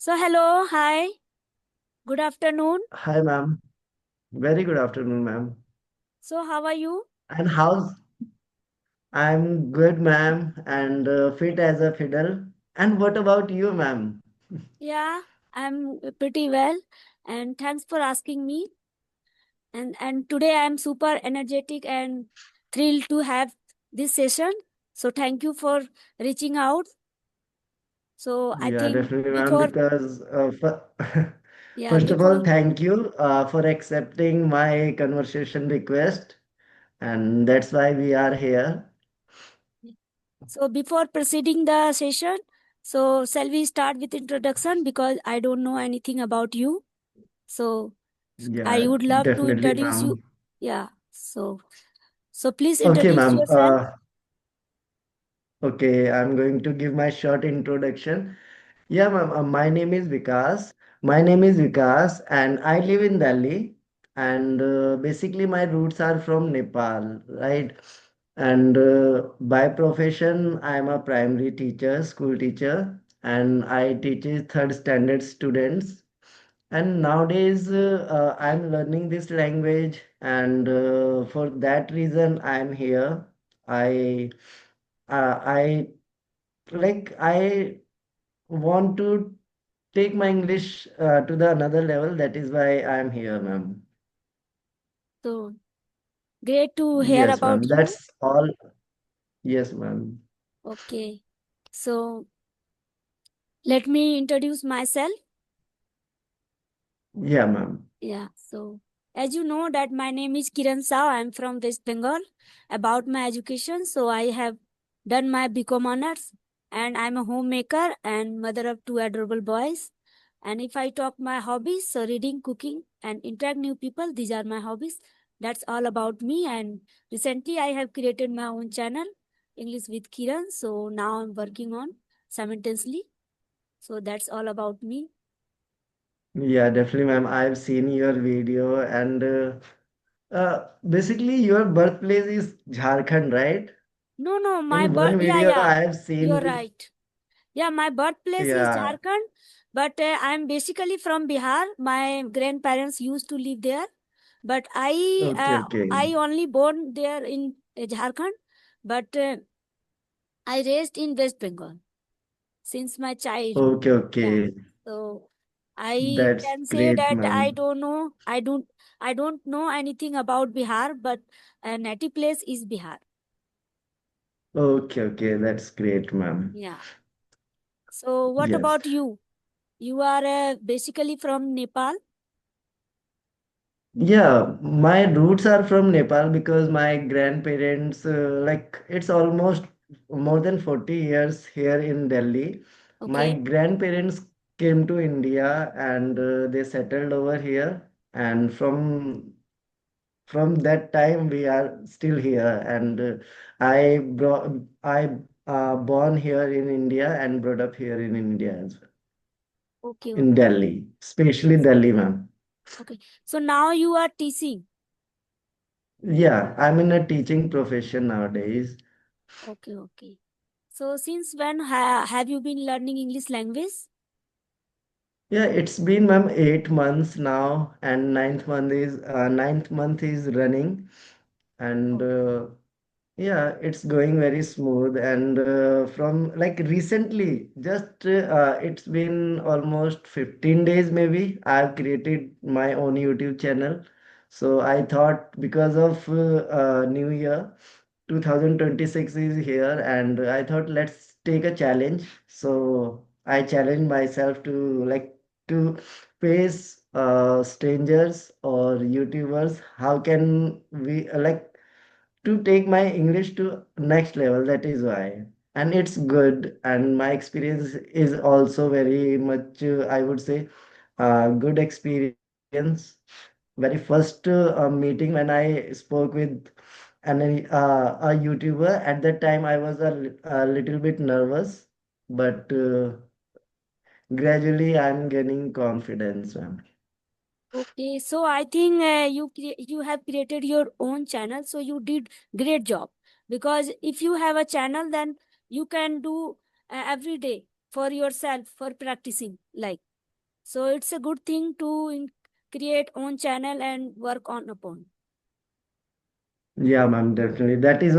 So, hello, hi, good afternoon. Hi, ma'am. Very good afternoon, ma'am. So, how are you? And how's I'm good, ma'am, and fit as a fiddle. And what about you, ma'am? Yeah, I'm pretty well, and thanks for asking me. And today I'm super energetic and thrilled to have this session. So, thank you for reaching out. So, I Yeah, think definitely, ma'am. before, Because yeah, first of all, before, thank you for accepting my conversation request, and that's why we are here. before proceeding the session, so shall we start with introduction because I don't know anything about you. So, I Yeah, would love to definitely, introduce you. ma'am. Yeah. So please Okay, introduce ma'am. yourself. Okay, I'm going to give my short introduction. Yeah, ma'am. My name is Vikas. And I live in Delhi. And basically, my roots are from Nepal, right? And by profession, I'm a primary teacher, school teacher, and I teach third standard students. And nowadays, I'm learning this language, and for that reason, I'm here. I I I want to take my English to the another level. That is why I am here, ma'am. So great to hear Yes, about ma'am. you. That's all. Yes, ma'am. Okay. So let me introduce myself. Yeah, ma'am. Yeah. So as you know that my name is Kiran Sao. I'm from West Bengal. About my education, so I have done my BCom honors and I'm a homemaker and mother of two adorable boys. And if I talk my hobbies, so reading, cooking, and interact new people, these are my hobbies. That's all about me. And recently, I have created my own channel, English with Kiran. So now I'm working on simultaneously. So that's all about me. Yeah, definitely, ma'am. I've seen your video, and basically, your birthplace is Jharkhand, right? No, no, my In birth. one Yeah, video, yeah, I have seen you're with, right. Yeah, my birthplace is yeah. Jharkhand, but I'm basically from Bihar. My grandparents used to live there, but Okay, okay. I only born there in Jharkhand, but I raised in West Bengal since my childhood. Okay, Yeah. okay. So I That's can say great, that ma'am. I don't know anything about Bihar, but a native place is Bihar. Okay, okay. That's great, ma'am. Yeah. So what Yes. about you? You are basically from Nepal. Yeah, my roots are from Nepal because my grandparents, it's almost more than 40 years here in Delhi. My Okay. grandparents came to India and they settled over here. And from that time, we are still here. And I born here in India and brought up here in India as well, Okay. in Okay. Delhi, especially Delhi, ma'am. Okay. So now you are teaching. Yeah, I'm in a teaching profession nowadays. Okay. Okay. So since when have you been learning English language? Yeah, it's been ma'am 8 months now, and ninth month is running, and Oh, yeah, it's going very smooth. And from like recently, just it's been almost 15 days maybe. I've created my own YouTube channel. So I thought because of New Year, 2026 is here, and I thought let's take a challenge. So I challenged myself to to face strangers or YouTubers. How can we to take my English to next level? That is why. And it's good. And my experience is also very much, I would say, good experience. Very first meeting when I spoke with a YouTuber, at that time I was a little bit nervous, but gradually I'm gaining confidence, ma'am. okay. So I think you have created your own channel. So you did great job because if you have a channel, then you can do every day for yourself for practicing like. So it's a good thing to create own channel and work on upon. Yeah, ma'am, definitely. That's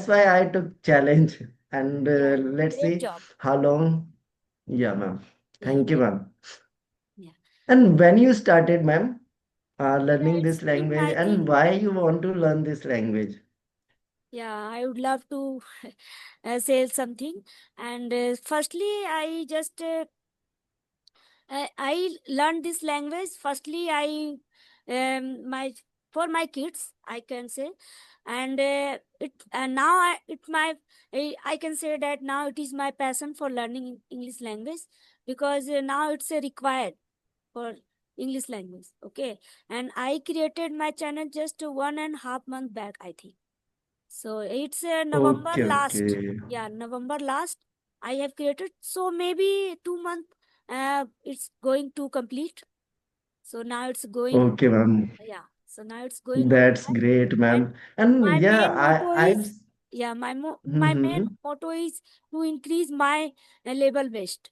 why I took challenge. And Yeah, let's great see job. how long. Yeah, ma'am. Yeah, Thank you, great. ma'am. Yeah, And when you started, ma'am, yeah. learning It's this been, language, I and think. why you want to learn this language? Yeah, I would love to say something. And firstly, I learned this language. Firstly, I my for my kids, I can say, and it and now I can say that now it is my passion for learning English language, because now it's required for English language. Okay, and I created my channel just 1.5 month back, I think. So it's November Okay, last. okay. Yeah, November last. I have created. So maybe 2 month. It's going to complete. So now it's going. Okay, ma'am. Yeah. So now it's going on That's track. great, And ma'am. And my yeah, main motto I've. is, yeah, my main Mm-hmm. motto is to increase my level best,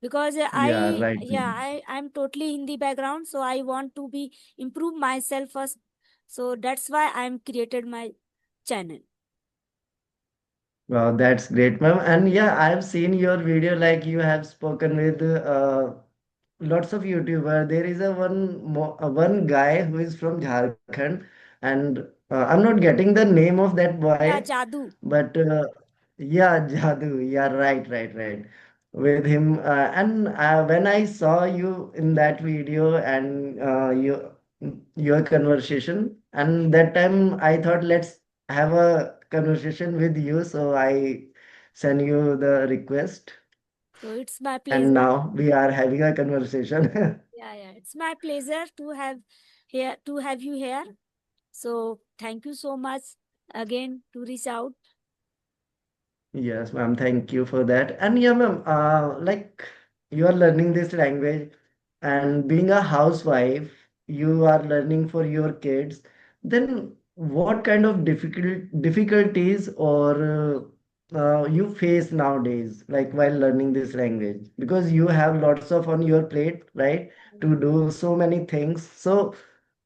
because Yeah, right, ma'am. I'm totally Hindi background, so I want to be improve myself first. So that's why I'm created my channel. Wow, that's great, ma'am. And yeah, I've seen your video, like you have spoken with lots of YouTuber. There is a one guy who is from Jharkhand, and I'm not getting the name of that Yeah, boy, Jadoo. but yeah, Jadoo. Yeah, right, right, right. With him, and when I saw you in that video and your conversation, and that time I thought let's have a conversation with you, so I send you the request, So it's my and pleasure. now we are having a conversation. Yeah, yeah. It's my pleasure to have you here. So thank you so much again to reach out. Yes, ma'am. Thank you for that. And yeah, ma'am, like you are learning this language, and being a housewife, you are learning for your kids. Then what kind of difficulties or you face nowadays, like while learning this language? Because you have lots of on your plate, right? To do so many things. So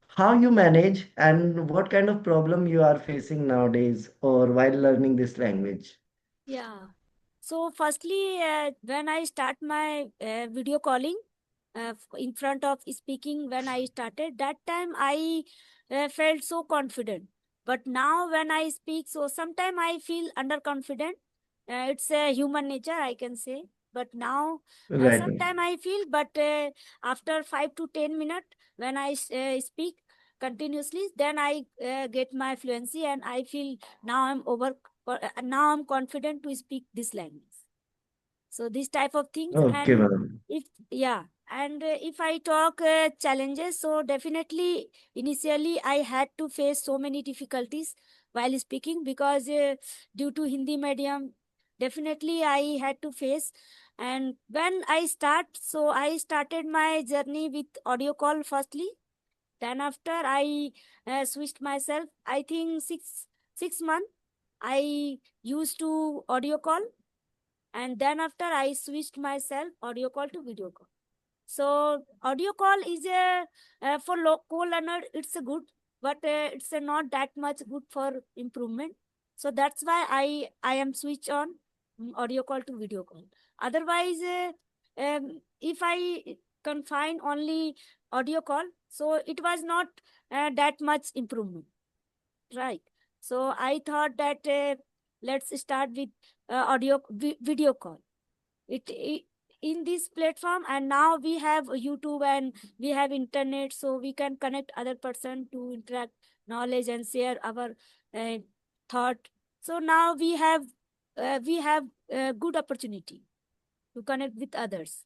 how you manage and what kind of problem you are facing nowadays or while learning this language? Yeah. So firstly, when I start my video calling, in front of speaking, when I started that time, I felt so confident. But now when I speak, so sometimes I feel underconfident. It's a human nature, I can say. But now Right. sometimes I feel, but after 5 to 10 minutes, when I speak continuously, then I get my fluency, and I feel now now I'm confident to speak this language. So this type of things. Okay, And ma'am. if, yeah, and if I talk challenges, so definitely initially I had to face so many difficulties while speaking, because due to Hindi medium, definitely I had to face. And when I started my journey with audio call firstly. Then after I switched myself, I think 6 months I used to audio call, and then after I switched myself audio call to video call. So audio call is a for co-learner, it's a good, but it's not that much good for improvement. So that's why I am switch on audio call to video call. Otherwise, if I confine only audio call, so it was not that much improvement, right? So I thought that let's start with video call. It in this platform, and now we have YouTube and we have internet, so we can connect other person to interact knowledge and share our uh, thought. So now we have a good opportunity to connect with others,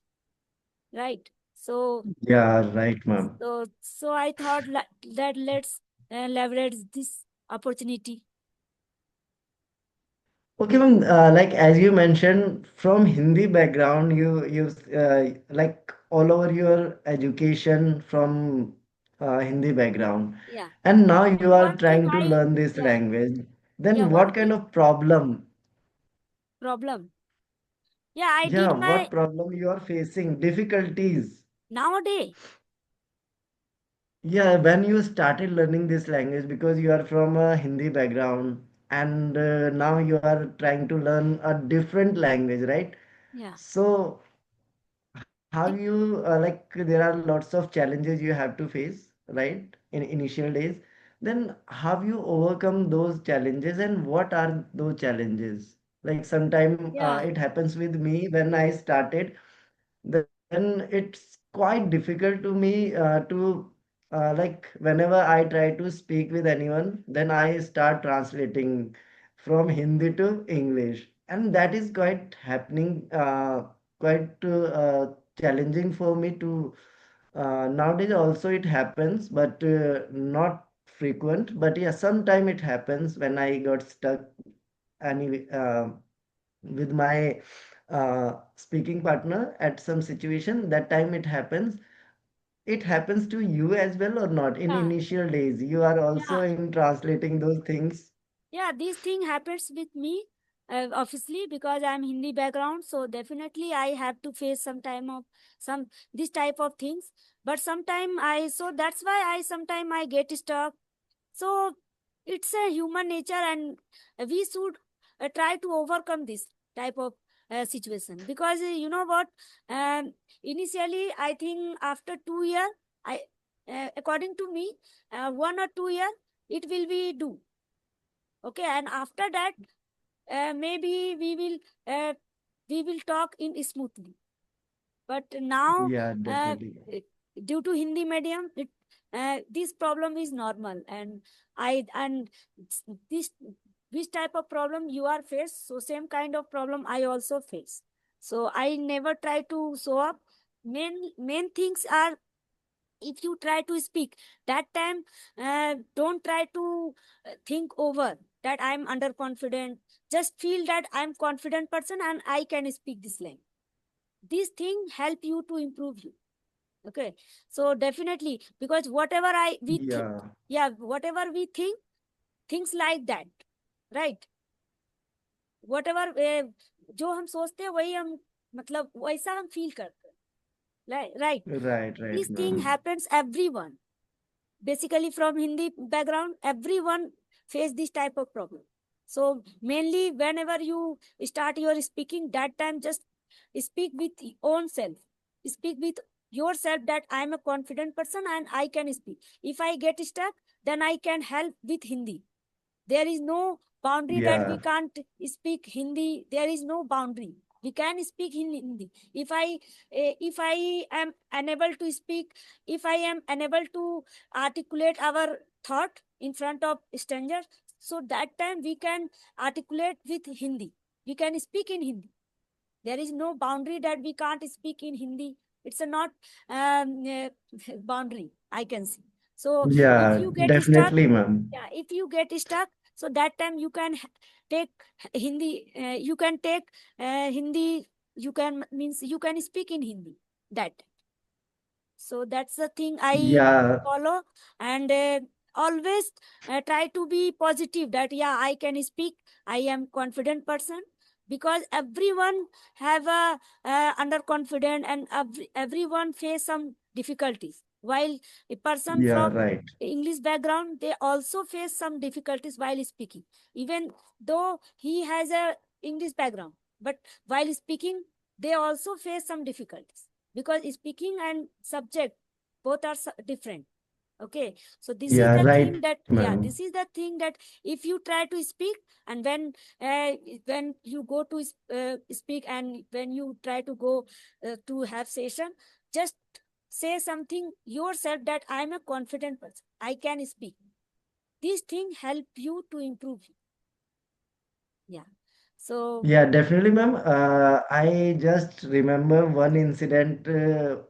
right? So Yeah, right, ma'am. so I thought that let's leverage this opportunity. Okay, ma'am. Like as you mentioned, from Hindi background, you like all over your education from Hindi background, Yeah. and now you are One thing trying to I learn this Yeah, language. yeah, Then one what thing kind of problem? problem. Yeah, I Yeah, did my what problem you are facing? Difficulties. nowadays. Yeah, when you started learning this language because you are from a Hindi background and now you are trying to learn a different language, right? Yeah. So Di- have you like there are lots of challenges you have to face, right? In initial days. Then have you overcome those challenges and what are those challenges? Like sometime yeah. it happens with me when I started, then it's quite difficult to me to like whenever I try to speak with anyone, then I start translating from Hindi to English, and that is quite happening, quite challenging for me to. Nowadays also it happens, but not frequent. But yeah, sometime it happens when I got stuck any with my speaking partner at some situation. That time it happens. It happens to you as well or not? In Yeah. initial days you are also Yeah. in translating those things. Yeah, this thing happens with me, obviously, because I'm Hindi background. So definitely I have to face some time of some this type of things. But sometime so that's why I sometime I get stuck. So it's a human nature, and we should try to overcome this type of situation, because you know what? Um, Initially, I think after 2 years, I according to me, 1 or 2 years, it will be do okay, and after that, maybe uh, we will talk in smoothly. But now, Yeah, uh, definitely. it- due to Hindi medium, this problem is normal, and this this type of problem you are face, so same kind of problem I also face. So I never try to show up. Main things are, if you try to speak that time, don't try to think over that I'm underconfident. Just feel that I'm confident person and I can speak this language. This thing help you to improve you. Okay, so definitely, because whatever we think, Yeah, yeah, whatever we think, things like that, right? whatever जो हम सोचते हैं वही हम, मतलब वैसा हम feel करते हैं, right? right, This thing ma'am. happens everyone, basically from Hindi background, everyone face this type of problem. So mainly whenever you start your speaking, that time just speak with own self. Speak with yourself that I am a confident person and I can speak. If I get stuck, then I can help with Hindi. There is no boundary that we Yeah, can't speak Hindi. There is no boundary. We can speak in Hindi. If I am unable to speak, if I am unable to articulate our thought in front of strangers, so that time we can articulate with Hindi. We can speak in Hindi. There is no boundary that we can't speak in Hindi. It's a not boundary, I can see. So if yeah, you get stuck, definitely, ma'am. yeah, if you get stuck, so that time you can take Hindi. You can take Hindi. You can means you can speak in Hindi. That, so that's the thing I Yeah, follow, and always try to be positive that yeah, I can speak. I am confident person, because everyone have a underconfident, and everyone face some difficulties. While a person yeah, from right. English background, they also face some difficulties while speaking, even though he has a English background, but while speaking, they also face some difficulties, because speaking and subject both are different. Okay, so this is Yeah, the right, thing that, yeah, ma'am. this is the thing that if you try to speak, and uh, when you go to speak, and when you try to go to have session, just say something yourself that I am a confident person, I can speak. This thing help you to improve you. Yeah, so Yeah, definitely, ma'am. I just remember one incident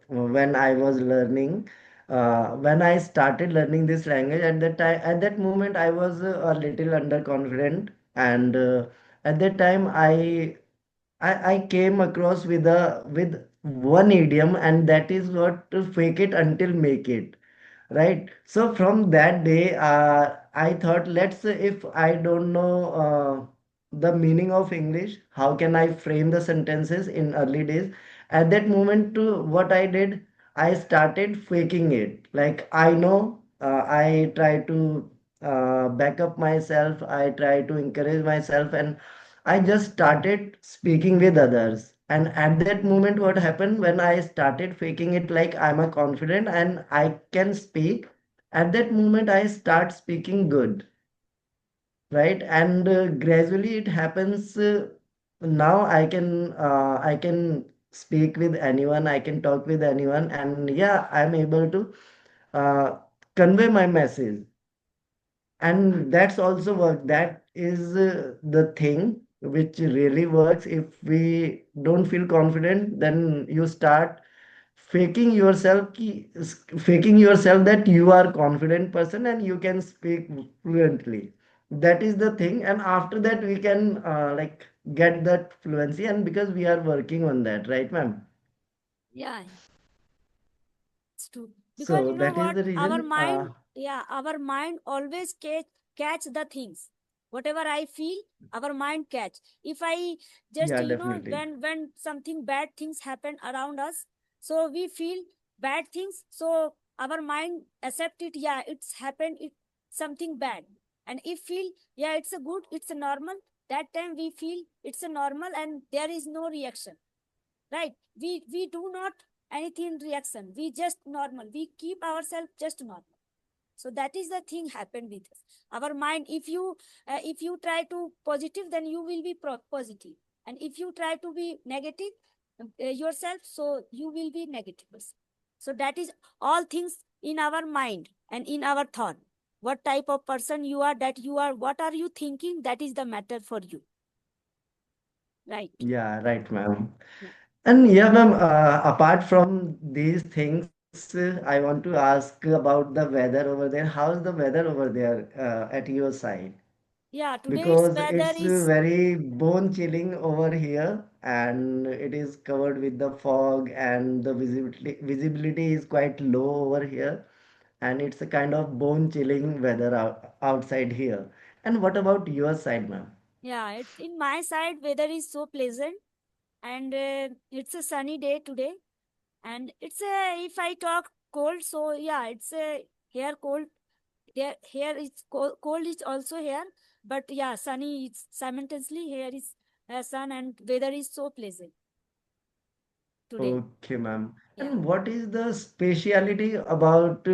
when I was learning. When I started learning this language, at that time, at that moment, I was a little underconfident, and at that time, I came across with one idiom, and that is what to fake it until make it. Right. So from that day, I thought, let's if I don't know. the meaning of English, how can I frame the sentences in early days. At that moment, what I did, I started faking it. Like I know, I try to back up myself, I try to encourage myself, and I just started speaking with others. And at that moment, what happened when I started faking it like I'm a confident and I can speak, at that moment, I start speaking good, right? And gradually it happens. Now I can speak with anyone, I can talk with anyone, and yeah, I'm able to uh, convey my message. And that's also work. That is the thing which really works. If we don't feel confident, then you start faking yourself faking yourself that you are confident person and you can speak fluently. That is the thing, and after that we can like get that fluency, and because we are working on that, right, ma'am? Yeah, it's true. Because So you know that is what? the Our reason. mind, yeah, our mind always catch the things. Whatever I feel, our mind catch. If I just, Yeah, definitely. when something bad things happen around us, so we feel bad things. So our mind accept it. Yeah, it's happened. It something bad, and if feel, yeah, it's a good, it's a normal. That time we feel it's a normal, and there is no reaction, right? We do not anything reaction, we just normal, we keep ourselves just normal. So that is the thing happened with us. Our mind, if you try to positive, then you will be positive, and if you try to be negative yourself, so you will be negative person. So that is all things in our mind and in our thought. What type of person you are, that you are, what are you thinking, that is the matter for you, right? Yeah, right, ma'am. Yeah. And yeah, ma'am, apart from these things, I want to ask about the weather over there. How's the weather over there at your side? Yeah, today's Because weather it's is, very bone chilling over here, and it is covered with the fog, and the visibility is quite low over here, and it's a kind of bone chilling weather outside here. And what about your side, ma'am? yeah, it's in my side, weather is so pleasant, and it's a sunny day today. And it's a, if I talk cold, so yeah, it's a here cold. There, here is cold is also here, but yeah, sunny is simultaneously here is sun, and weather is so pleasant today. Okay, ma'am. Yeah, And what is the speciality about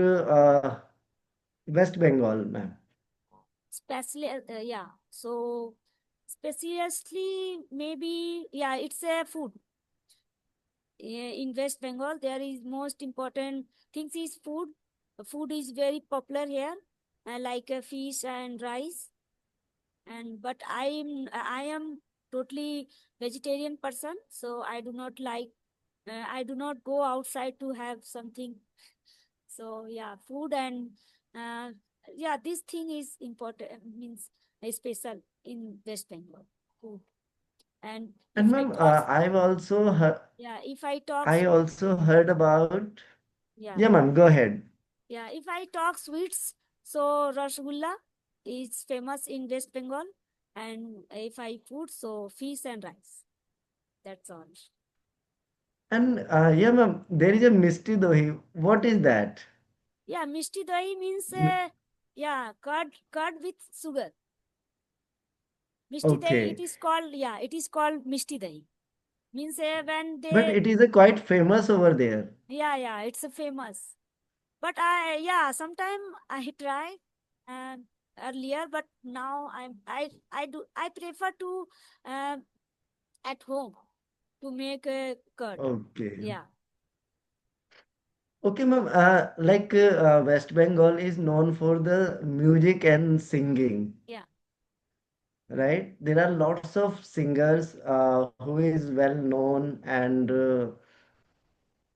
West Bengal, ma'am? especially yeah. So, specially maybe yeah, it's a food. In West Bengal, there is most important things is food. Food is very popular here, like fish and rice. And but I am totally vegetarian person, so I do not like. I do not go outside to have something. So yeah, food and uh, yeah, this thing is important. Means special in West Bengal food. And if And I ma'am, talk, yeah, if I talk I sweet, also heard about. yeah. Yeah, ma'am, go ahead. Yeah, if I talk sweets, so Rasgulla is famous in West Bengal. And if I food, so fish and rice. That's all. And yeah, ma'am, there is a Misti Dohi. What is that? Yeah, Mishti Dahi means, M- yeah, curd with sugar. Mishti Dahi, it Okay, is called, yeah, it is called Mishti Dahi. Means when but they, it is a quite famous over there. yeah, it's a famous. But I, yeah, sometime I try um, earlier, but now I prefer to uh, at home to make a curd. Okay. Yeah, Okay, ma'am. West Bengal is known for the music and singing, yeah, right? There are lots of singers who is well known, and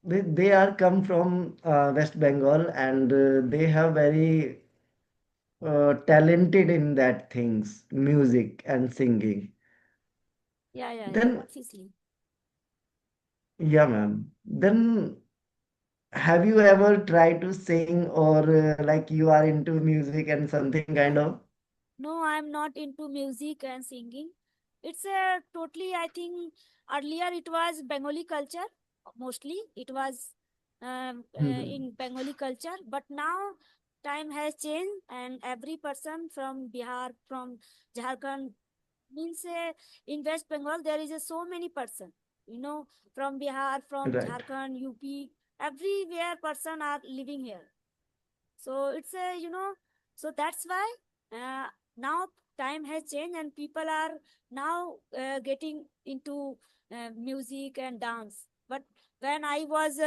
they are come from West Bengal, and they have very talented in that things, music and singing. yeah, Then, obviously. yeah, ma'am. Then, have you ever tried to sing, or like you are into music and something kind of? No, I'm not into music and singing. It's a totally, I think, earlier it was Bengali culture, mostly. It was Mhm. in Bengali culture, but now time has changed, and every person from Bihar, from Jharkhand, means in West Bengal, there is so many person, from Bihar, from Right. Jharkhand, UP, everywhere person are living here. So it's a, so that's why now time has changed and people are now getting into music and dance. But when I was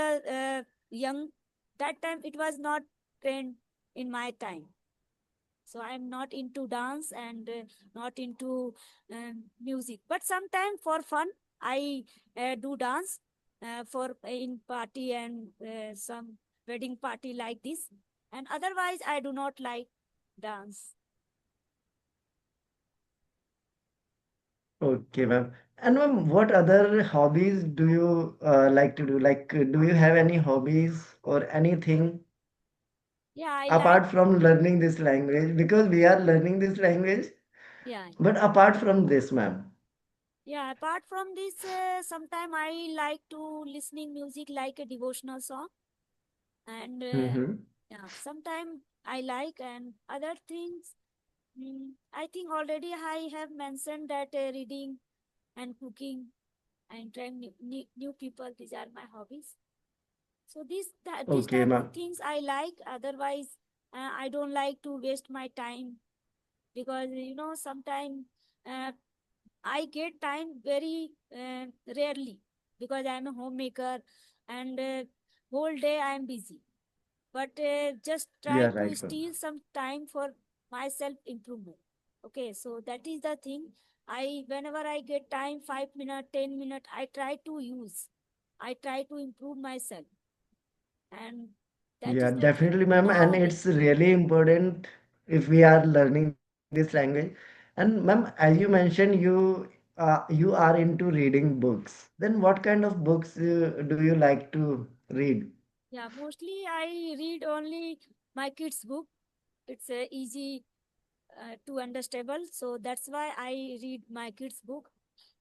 young, that time it was not trend in my time. So I'm not into dance and not into music. But sometime for fun, I do dance for in party and some wedding party like this. And otherwise, I do not like dance. Okay, ma'am. And ma'am, what other hobbies do you like to do? Like, do you have any hobbies or anything Yeah, I like. apart from learning this language? Because we are learning this language, Yeah, but apart from this, ma'am. yeah. Apart from this, sometime I like to listening music like a devotional song, and Mm-hmm. yeah, sometime I like and other things. I think already I have mentioned that reading and cooking and trying new people, these are my hobbies. So this Okay, type of ma'am. things I like. Otherwise, I don't like to waste my time because sometimes uh, I get time very rarely because I'm a homemaker and whole day I am busy. But just try Yeah, to right, ma'am. steal some time for myself improvement. Okay, so that is the thing. I whenever I get time, 5 minutes, 10 minutes, I try to use. I try to improve myself, and that Yeah, is the thing. definitely, ma'am. And Now, it's really important if we are learning this language. And ma'am, as you mentioned, you are into reading books. Then what kind of books do you like to read? yeah, mostly I read only my kids' book. It's easy to understandable, so that's why I read my kids' book.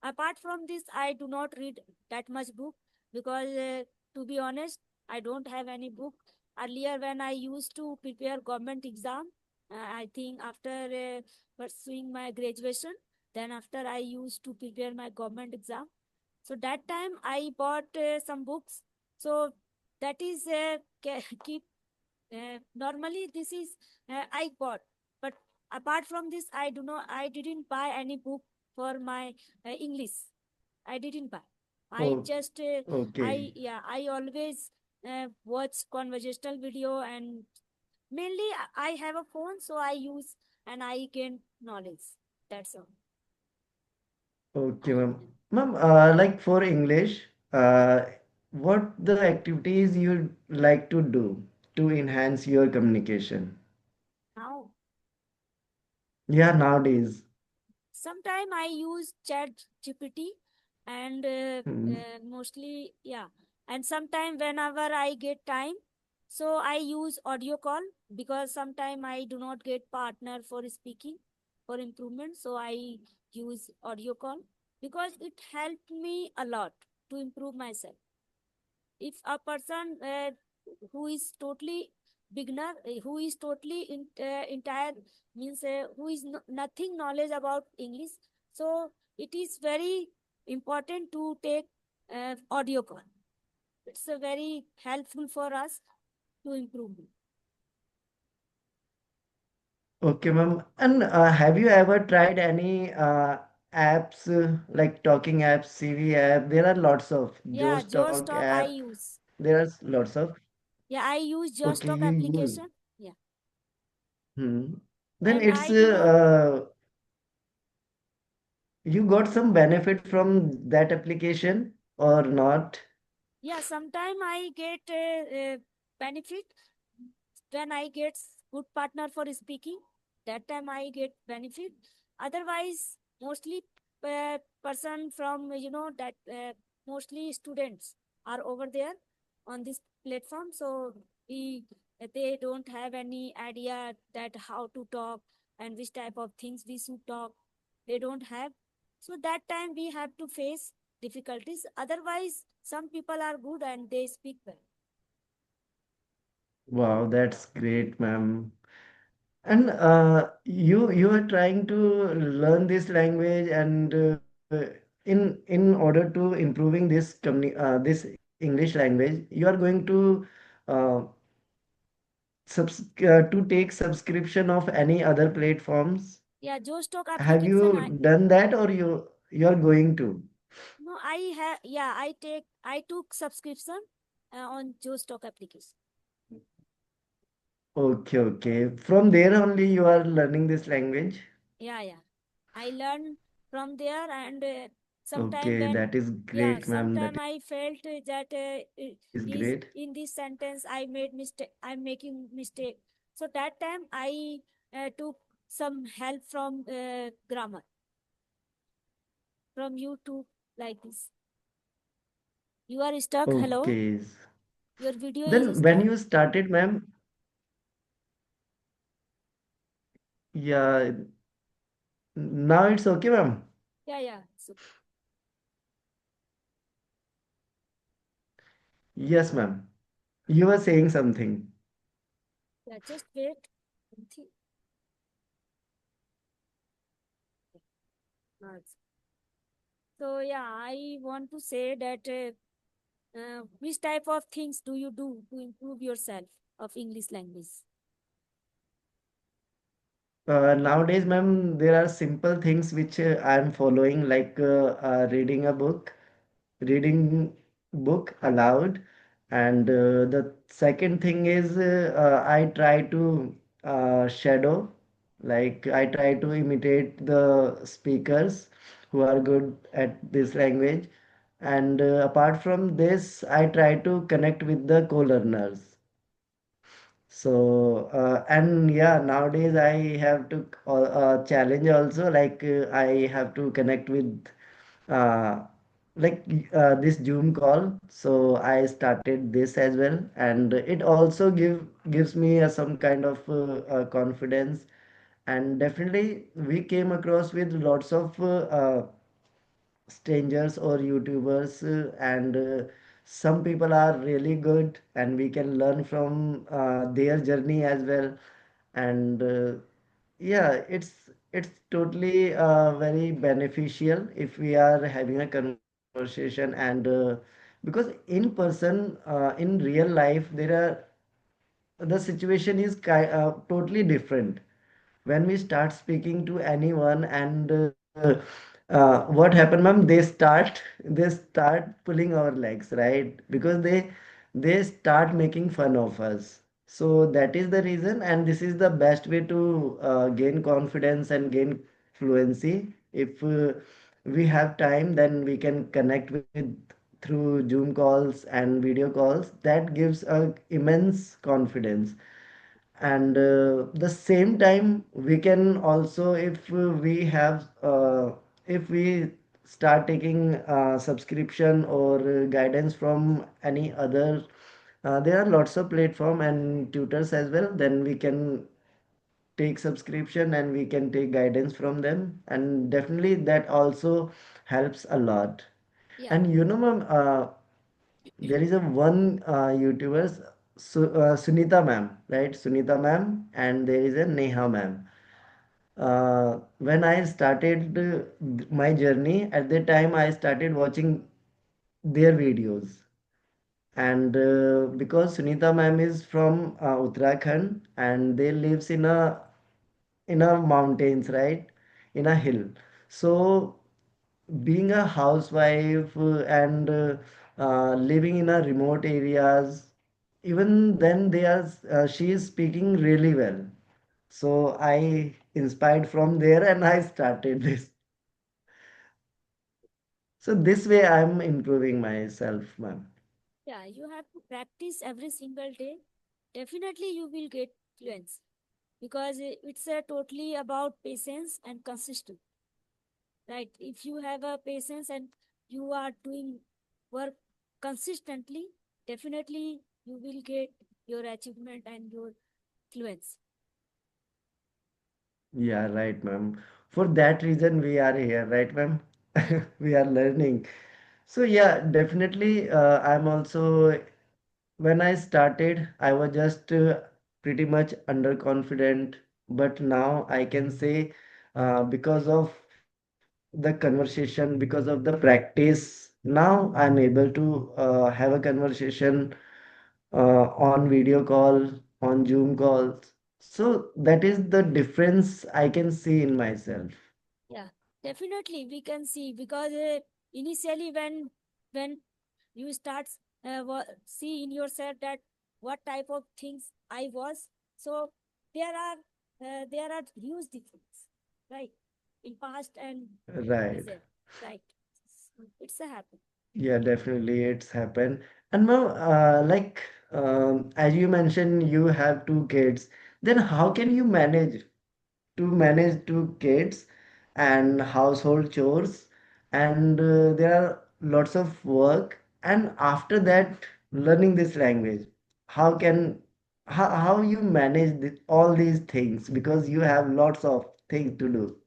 Apart from this, I do not read that much book because, to be honest, I don't have any book. Earlier, when I used to prepare government exam, I think after pursuing my graduation, then after I used to prepare my government exam. So that time I bought some books. So that is keep normally this is I bought, but apart from this, I didn't buy any book for my English. I didn't buy. I Oh, just okay. I always watch conversational video, and mainly I have a phone, so I use and I gain knowledge. That's all. Okay, I ma'am. Ma'am, like for English, what the activities you like to do to enhance your communication? now Yeah, nowadays. sometime I use chat GPT and Hmm. mostly, yeah. And sometime whenever I get time, so I use audio call because sometime I do not get partner for speaking for improvement. So I use audio call because it helped me a lot to improve myself. If a person who is totally beginner, who is totally entire means who is nothing knowledge about English, so it is very important to take audio call. It's a very helpful for us to improve. Okay, ma'am. And have you ever tried any apps like talking apps, CV app? There are lots of Yeah, Josh Just Talk Talk I app. use. There are lots of. Yeah, I use Just Okay, Talk you use. application. Yeah, Hmm. Then and it's I do not. you got some benefit from that application or not? Yeah, sometime I get benefit when I get good partner for speaking. That time I get benefit. Otherwise, mostly person from that mostly students are over there on this platform. So we they don't have any idea that how to talk and which type of things we should talk. They don't have. So that time we have to face difficulties. Otherwise, some people are good and they speak well. Wow, that's great, ma'am. And you are trying to learn this language, and in order to improving this English language, you are going to uh, to take subscription of any other platforms. Yeah, Joe Stock Have application. you done that, or you are going to? No, I have. Yeah, I took subscription on Joe Stock application. Okay, okay. From there only you are learning this language. Yeah, yeah. I learned from there, and sometime Okay, when, that is yeah, great, ma'am. sometime That I felt that is is great. in this sentence I made mistake. I'm making mistake. So that time I took some help from grammar from YouTube like this. You are stuck. Hello, Okay. your video is Then when stuck. you started, ma'am, yeah, now it's okay, ma'am. Yeah, yeah. So Yes, ma'am. You were saying something. yeah, just wait. Thi- no, So yeah, I want to say that which type of things do you do to improve yourself of English language? Nowadays, ma'am, there are simple things which I'm following, like reading a book, reading book aloud, and the second thing is I try to shadow, like I try to imitate the speakers who are good at this language, and apart from this, I try to connect with the co-learners. So, and yeah, nowadays I have to challenge also, like I have to connect with uh, like this Zoom call. So I started this as well, and it also gives me some kind of confidence. And definitely we came across with lots of strangers or YouTubers, and some people are really good, and we can learn from their journey as well. And yeah, it's totally very beneficial if we are having a conversation, and because in person, in real life, there are the situation is totally different when we start speaking to anyone, and what happened, ma'am, they start pulling our legs, right? Because they start making fun of us. So that is the reason, and this is the best way to gain confidence and gain fluency. If we have time, then we can connect with through Zoom calls and video calls. That gives a immense confidence. And the same time, we can also, if we start taking subscription or guidance from any other, there are lots of platform and tutors as well, then we can take subscription and we can take guidance from them, and definitely that also helps a lot. Yeah, And ma'am, there is a one YouTuber, Sunita ma'am, right? Sunita ma'am, and there is a Neha ma'am. When I started my journey, at that time I started watching their videos, and because Sunita ma'am is from Uttarakhand, and they lives in a mountains, right? In a hill. So being a housewife, and living in a remote areas, even then she is speaking really well. So I inspired from there, and I started this. So this way I'm improving myself, ma'am. yeah. You have to practice every single day. Definitely, you will get fluency because it's totally about patience and consistency. Right? If you have a patience and you are doing work consistently, definitely you will get your achievement and your fluency. Yeah, right, ma'am. For that reason we are here, right, ma'am? we are learning. So yeah, definitely. I'm also when I started, I was just pretty much underconfident, but now I can say because of the conversation, because of the practice, now I'm able to have a conversation on video call, on Zoom calls. So that is the difference I can see in myself. Yeah, definitely we can see because initially when you start see in yourself that what type of things I was, so there are there are huge difference, right, in past and Right. present, right? It's a happen. Yeah, definitely it's happened. And ma'am, as you mentioned, you have two kids. Then how can you manage two kids and household chores? And there are lots of work. And after that, learning this language. How can how you manage all these things because you have lots of things to do.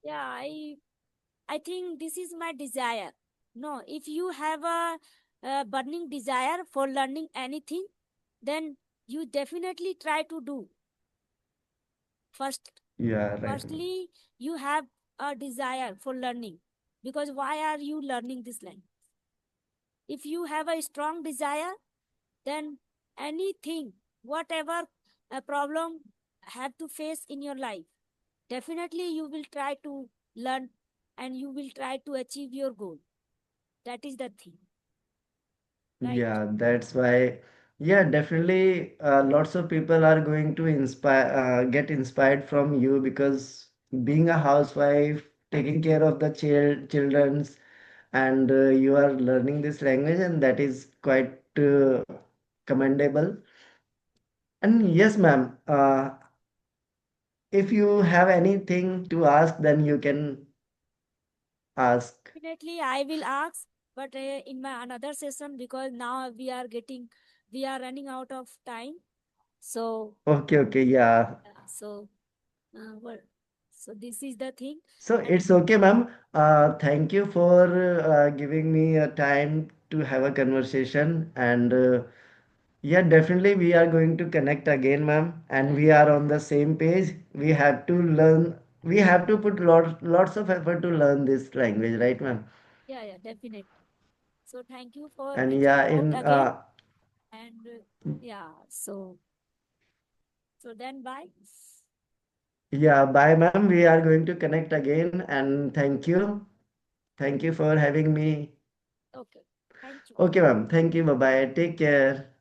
Yeah, I think this is my desire. No, if you have a burning desire for learning anything, then you definitely try to do. First, Yeah, right, ma'am. firstly, you have a desire for learning, because why are you learning this language? If you have a strong desire, then anything, whatever a problem have to face in your life, definitely you will try to learn and you will try to achieve your goal. That is the thing, right? Yeah, that's why. Yeah, definitely. Lots of people are going to get inspired from you because being a housewife, taking care of the children's, and you are learning this language, and that is quite commendable. And yes, ma'am. If you have anything to ask, then you can ask. Definitely, I will ask, but in my another session, because now we are running out of time. So, Okay, okay, yeah. so, what? So this is the thing, So and it's okay, ma'am. Thank you for giving me a time to have a conversation. And yeah, definitely we are going to connect again, ma'am. And yeah, we are on the same page. We have to learn. We have to put lots of effort to learn this language, right, ma'am? yeah, definitely. So thank you for And reaching yeah, out in again, and yeah, so then bye. yeah, bye, ma'am. We are going to connect again. And thank you. Thank you for having me. Okay, thank you. Okay, ma'am. Thank you. Bye bye. Take care.